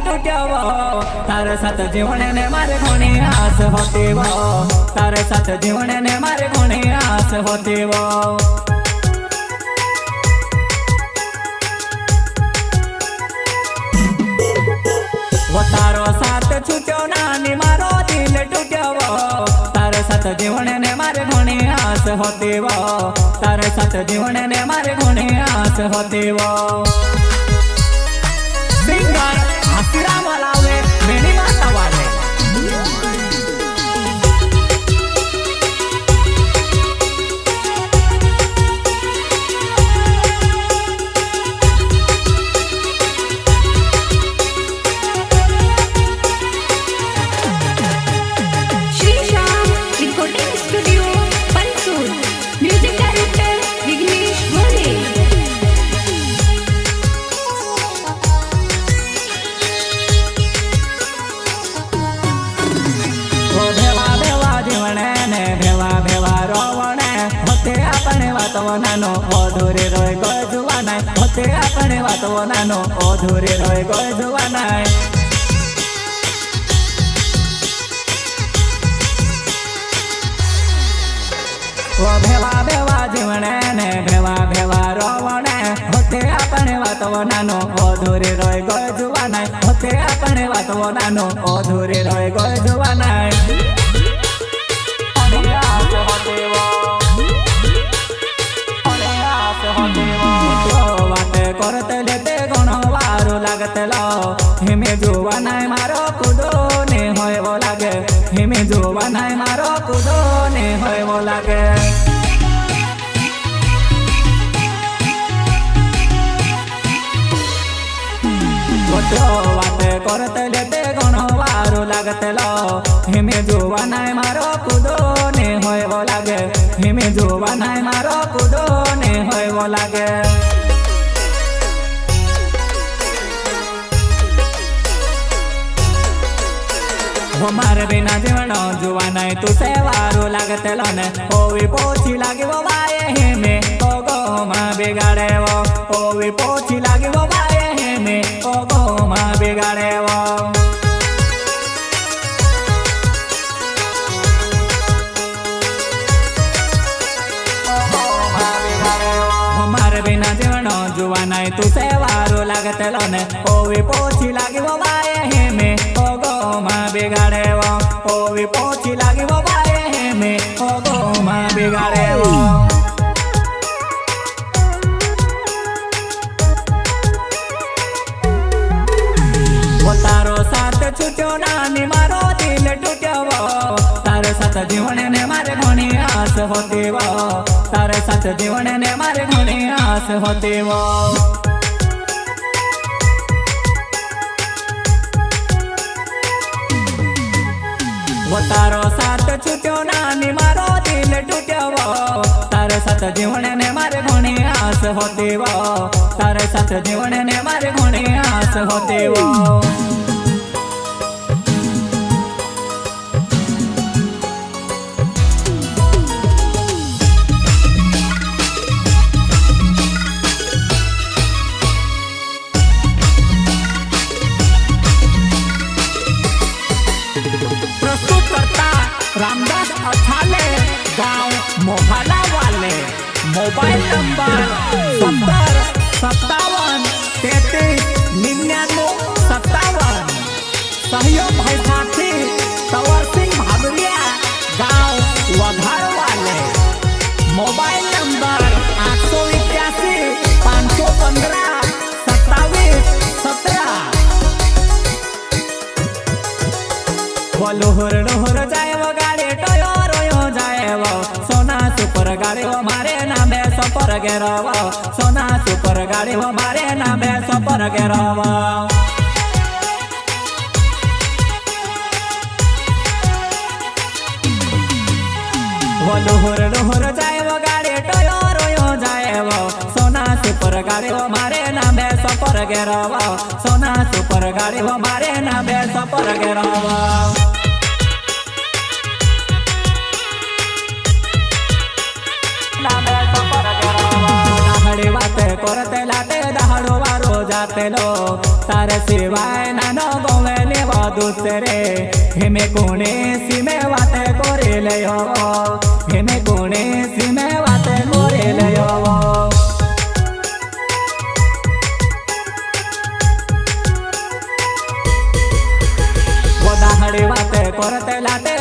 टूट्यो तारे साथ जीवने ने मारे घणी आस होती वो तारे साथ जीवने ने मारे घणी आस होती वो तारो साथ छूट्यो नानी मारो दिल टूट्यो तारे साथ जीवने ने मारे घणी आस होती वो तारे साथ जीवने ने मारे घणी आस होती वो सिंगर आशीराम लावे मेनी माता वाले नानो अधूरे रोय गोय जुवाना होते अपने वातो नानो अधूरे रोय गोय जुवाना वो भेवा भेवा जीवने ने भेवा भेवा रोवणे होते अपने वातो नानो अधूरे रोय गोय जुवाना होते अपने वातो नानो अधूरे रोय गोय जुवाना करते लेते घणो वारो लागतेलो हिमे जोवा नाय मारो कूदो ने होय वो लागे हिमे जोवा नाय मारो कूदो ने होय वो लागे वाते करते लेते घणो वारो लागतेलो हिमे जोवा नाय मारो कूदो ने होय वो लागे हिमे जोवा नाय मारो कूदो ने होय वो लागे मारे बिना जीवन जुआ नहीं तू से वारो लागते ने ओवी पोछी लागे वो बाए हे में ओ गो मां बिगाड़े वो ओवी पोछी लागे वो बाए हे में ओ गो मां बिगाड़े वो मारे बिना जीवन जुआ नहीं तू से वारो लागते ने ओवी पोछी लागे वो बाए हे में ओ गो मां बिगाड़े वो ओवी पोछी लागी वो बाए हे में ओ गो मां बिगाड़े वो तारो साथ छूट्यो नानी मारो दिल टूट्यो तारे साथ जीवने ने मारे घणी आस होती वो तारे साथ जीवने ने मारे घणी आस होती वो तारो साथ छूट्यो नानी मारो दिल टूट्यो तारे साथ जीवने ने मारे घणी आस होती वो तारे साथ जीवने ने मारे घणी आस होती वो रामदास अठाले गांव मोहला वाले मोबाइल नंबर 7057339957 सहयोग भाई साथी तवर सिंह भादुरिया गांव वघार वाले मोबाइल नंबर 881 515 2717 लोहर लोहर जाए वो गाड़ी टोयो रोयो जाए वो सोना सुपर गाड़ी वो मारे नाम है सपर गेरवा सोना सुपर गाड़ी वो मारे नाम है सपर गेरवा वो लोहर लोहर जाए वो गाड़ी टोयो रोयो जाए वो सोना सुपर गाड़ी वो मारे नाम है सपर गेरवा सोना सुपर गाड़ी वो मारे नाम है सपर गेरवा दहाड़े बाते करते लाते दहाड़ो वारो जाते लो तारे सिवाय नानो गोवे लेवा दूसरे हेमे कोणे सीमे वाते कोरे लयो हेमे कोणे सीमे वाते कोरे लयो वो दाहड़ी वाते कोरते लाटे